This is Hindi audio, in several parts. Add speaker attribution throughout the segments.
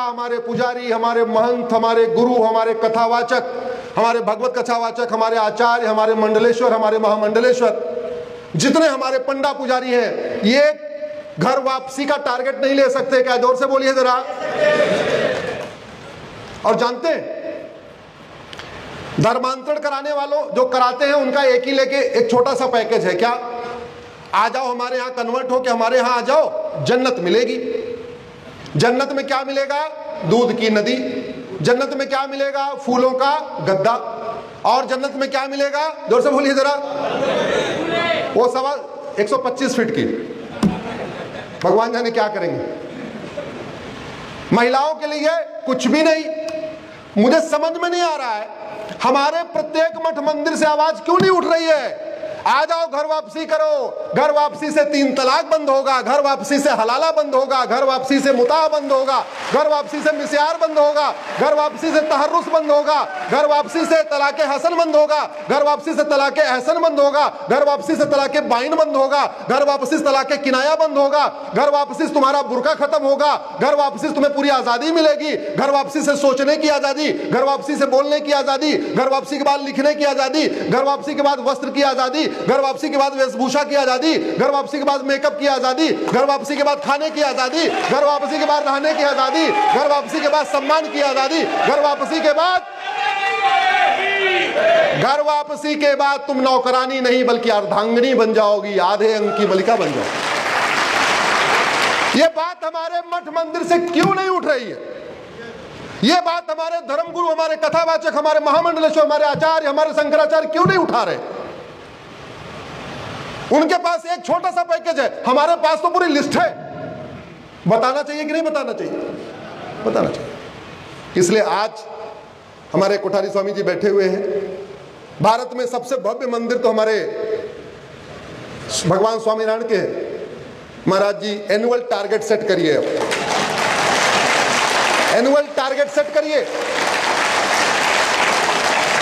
Speaker 1: हमारे पुजारी, हमारे महंत, हमारे गुरु, हमारे कथावाचक, हमारे भगवत कथावाचक, हमारे आचार्य, हमारे मंडलेश्वर, हमारे महामंडलेश्वर, जितने हमारे पंडा पुजारी हैं, ये घर वापसी का टारगेट नहीं ले सकते क्या? जोर से बोलिए जरा। और जानते हैं धर्मांतरण कराने वालों जो कराते हैं उनका एक ही लेके एक छोटा सा पैकेज है, क्या? आ जाओ हमारे यहां, कन्वर्ट हो के हमारे यहां आ जाओ, जन्नत मिलेगी। जन्नत में क्या मिलेगा? दूध की नदी। जन्नत में क्या मिलेगा? फूलों का गद्दा। और जन्नत में क्या मिलेगा? जोर से बोलिए जरा। वो सवा 125 फीट की, भगवान जाने क्या करेंगे। महिलाओं के लिए कुछ भी नहीं। मुझे समझ में नहीं आ रहा है हमारे प्रत्येक मठ मंदिर से आवाज क्यों नहीं उठ रही है? आ जाओ, घर वापसी करो। घर वापसी से 3 तलाक बंद होगा, घर वापसी से हलाला बंद होगा, घर वापसी से मुता बंद होगा, घर वापसी से मिस्यार बंद होगा, घर वापसी से तहर्रुस बंद होगा, घर वापसी से तलाके हसन बंद होगा, घर वापसी से तलाके एहसन बंद होगा, घर वापसी से तलाके बाइन बंद होगा, घर वापसी से तलाके किनाया बंद होगा, घर वापसी से तुम्हारा बुर्का खत्म होगा, घर वापसी से तुम्हें पूरी आजादी मिलेगी, घर वापसी से सोचने की आजादी, घर वापसी से बोलने की आजादी, घर वापसी के बाद लिखने की आजादी, घर वापसी के बाद वस्त्र की आजादी, घर वापसी के बाद वेशभूषा की आजादी, घर वापसी के बाद मेकअप की आजादी, घर वापसी के बाद खाने की आजादी, घर वापसी के बाद रहने की आजादी, घर वापसी के बाद सम्मान की आजादी, घर वापसी के बाद तुम नौकरानी नहीं बल्कि अर्धांगिनी बन जाओगी, आधे अंग की मलिका बन जाओगी। ये बात हमारे मठ मंदिर से क्यों नहीं उठ रही है? ये बात हमारे धर्मगुरु, हमारे कथावाचक, हमारे महामंडलेश्वर, हमारे आचार्य, हमारे शंकराचार्य क्यों नहीं उठा रहे? उनके पास एक छोटा सा पैकेज है, हमारे पास तो पूरी लिस्ट है। बताना चाहिए कि नहीं बताना चाहिए? बताना चाहिए। इसलिए आज हमारे कोठारी स्वामी जी बैठे हुए हैं। भारत में सबसे भव्य मंदिर तो हमारे भगवान स्वामीनारायण के महाराज जी। एनुअल टारगेट सेट करिए, एनुअल टारगेट सेट करिए।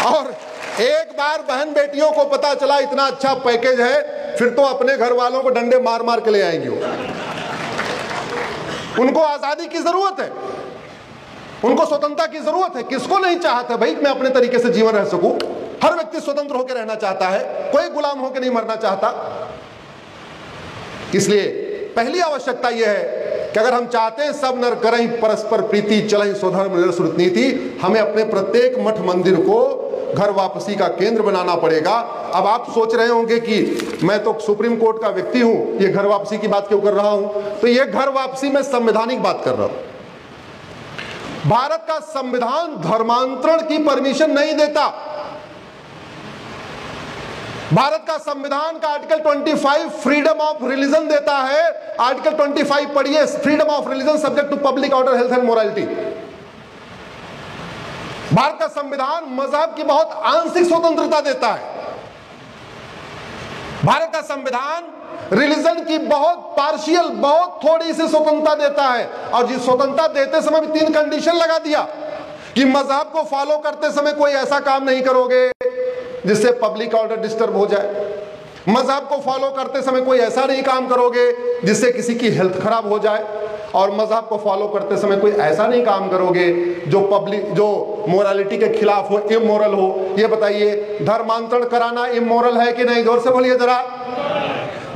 Speaker 1: और एक बार बहन बेटियों को पता चला इतना अच्छा पैकेज है, फिर तो अपने घर वालों को डंडे मार मार के ले आएंगे। उनको आजादी की जरूरत है, उनको स्वतंत्रता की जरूरत है। किसको नहीं चाहता भाई मैं अपने तरीके से जीवन रह सकूं? हर व्यक्ति स्वतंत्र होकर रहना चाहता है, कोई गुलाम होकर नहीं मरना चाहता। इसलिए पहली आवश्यकता यह है कि अगर हम चाहते हैं सब नर करें परस्पर प्रीति, चलें स्वधर्म श्रुत नीति, हमें अपने प्रत्येक मठ मंदिर को घर वापसी का केंद्र बनाना पड़ेगा। अब आप सोच रहे होंगे कि मैं तो सुप्रीम कोर्ट का व्यक्ति हूं, ये घर वापसी की बात क्यों कर रहा हूं? तो ये घर वापसी में संवैधानिक बात कर रहा हूं। भारत का संविधान धर्मांतरण की परमिशन नहीं देता। भारत का संविधान का आर्टिकल 25 फ्रीडम ऑफ रिलीजन देता है। आर्टिकल 25 पढ़िए, freedom of religion subject to public order, health and morality. Bharat का संविधान मजहब की बहुत आंशिक स्वतंत्रता देता है। भारत का संविधान रिलीजन की बहुत पार्शियल, बहुत थोड़ी सी स्वतंत्रता देता है। और जिस स्वतंत्रता देते समय भी 3 कंडीशन लगा दिया कि मजहब को फॉलो करते समय कोई ऐसा काम नहीं करोगे जिससे पब्लिक ऑर्डर डिस्टर्ब हो जाए। मजहब को फॉलो करते समय कोई ऐसा नहीं काम करोगे जिससे किसी की हेल्थ खराब हो जाए। और मजहब को फॉलो करते समय कोई ऐसा नहीं काम करोगे जो मोरालिटी के खिलाफ हो, इमोरल हो। ये बताइए, धर्मांतरण कराना इमोरल है कि नहीं? जोर से बोलिए जरा।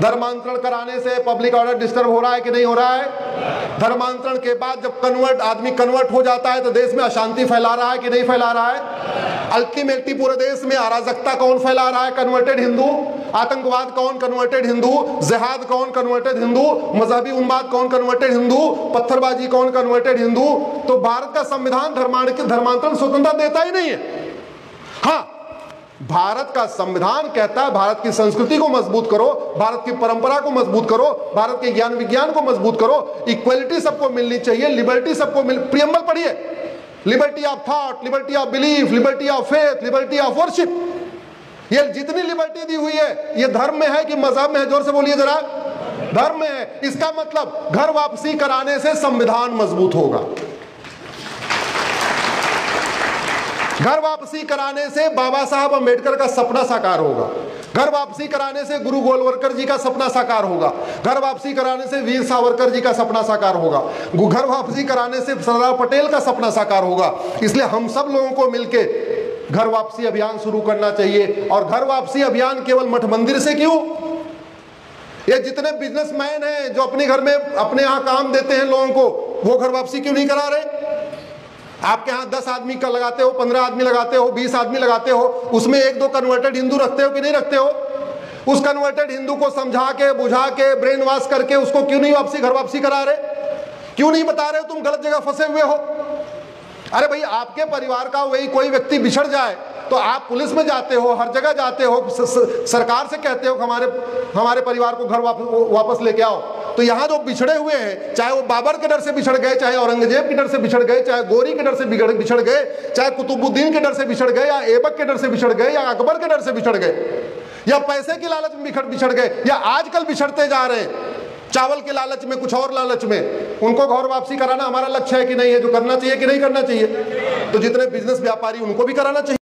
Speaker 1: धर्मांतरण कराने से पब्लिक ऑर्डर डिस्टर्ब हो रहा है कि नहीं हो रहा है? धर्मांतरण के बाद जब आदमी कन्वर्ट हो जाता है तो देश में अशांति फैला रहा है कि नहीं फैला रहा है? अल्टीमेटली पूरे देश में अराजकता कौन फैला रहा है? कन्वर्टेड हिंदू। आतंकवाद कौन? कन्वर्टेड हिंदू। जिहाद कौन? कन्वर्टेड हिंदू। मजहबी उन्माद कौन? कन्वर्टेड हिंदू। पत्थरबाजी कौन? कन्वर्टेड हिंदू। तो भारत का संविधान धर्मांतरण स्वतंत्रता देता ही नहीं है। हाँ, भारत का संविधान कहता है भारत की संस्कृति को मजबूत करो, भारत की परंपरा को मजबूत करो, भारत के ज्ञान विज्ञान को मजबूत करो, इक्वलिटी सबको मिलनी चाहिए, लिबर्टी सबको प्रियम्बल पढ़िए, liberty of thought, liberty of belief, liberty of faith, liberty of worship. ये जितनी लिबर्टी दी हुई है ये धर्म में है कि मजहब में है? जोर से बोलिए जरा। धर्म में है। इसका मतलब घर वापसी कराने से संविधान मजबूत होगा। घर वापसी कराने से बाबा साहब अम्बेडकर का सपना साकार होगा। घर वापसी कराने से गुरु गोलवलकर जी का सपना साकार होगा, घर वापसी कराने से वीर सावरकर जी का सपना साकार होगा, घर वापसी कराने से सरदार पटेल का सपना साकार होगा। इसलिए हम सब लोगों को मिलके घर वापसी अभियान शुरू करना चाहिए। और घर वापसी अभियान केवल मठ मंदिर से क्यों, ये जितने बिजनेसमैन हैं जो अपने घर में अपने यहाँ काम देते हैं लोगों को, वो घर वापसी क्यों नहीं करा रहे? आपके यहाँ 10 आदमी का लगाते हो, 15 आदमी लगाते हो, 20 आदमी लगाते हो, उसमें 1-2 कन्वर्टेड हिंदू रखते हो कि नहीं रखते हो? उस कन्वर्टेड हिंदू को समझा के, बुझा के, ब्रेन वॉश करके उसको क्यों नहीं घर वापसी करा रहे? क्यों नहीं बता रहे हो तुम गलत जगह फंसे हुए हो? अरे भाई, आपके परिवार का वही कोई व्यक्ति बिछड़ जाए तो आप पुलिस में जाते हो, हर जगह जाते हो, सरकार से कहते हो कि हमारे परिवार को घर वापस लेके आओ। तो यहाँ जो बिछड़े हुए हैं, चाहे वो बाबर के डर से बिछड़ गए, चाहे औरंगजेब के डर से बिछड़ गए, चाहे गोरी के डर से बिछड़ गए, चाहे कुतुबुद्दीन के डर से बिछड़ गए, या ऐबक के डर से बिछड़ गए, या अकबर के डर से बिछड़ गए, या पैसे की लालच में बिछड़ गए, या आजकल बिछड़ते जा रहे हैं चावल के लालच में, कुछ और लालच में, उनको घर वापसी कराना हमारा लक्ष्य है कि नहीं है? जो करना चाहिए कि नहीं करना चाहिए? तो जितने बिजनेस व्यापारी उनको भी कराना चाहिए।